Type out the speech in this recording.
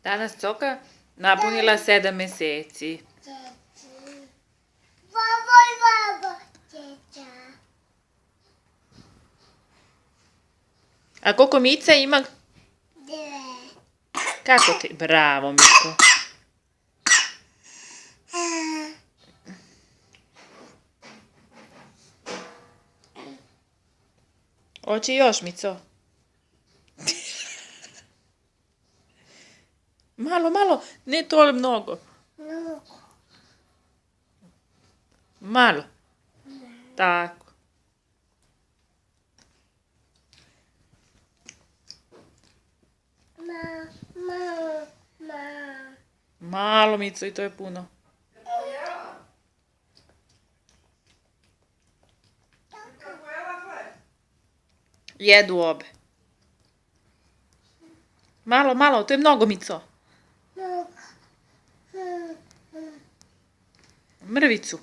Danas Coka napunila 7 meseci. A koliko Mica ima? 2. Kako ti? Bravo, Mico. Hoće još, Mico? Malo, ne to mnogo. Malo. Tako. Malo, Mico, i to je puno. Jedu obe. Malo, to je mnogo, Mico. Mrvicu.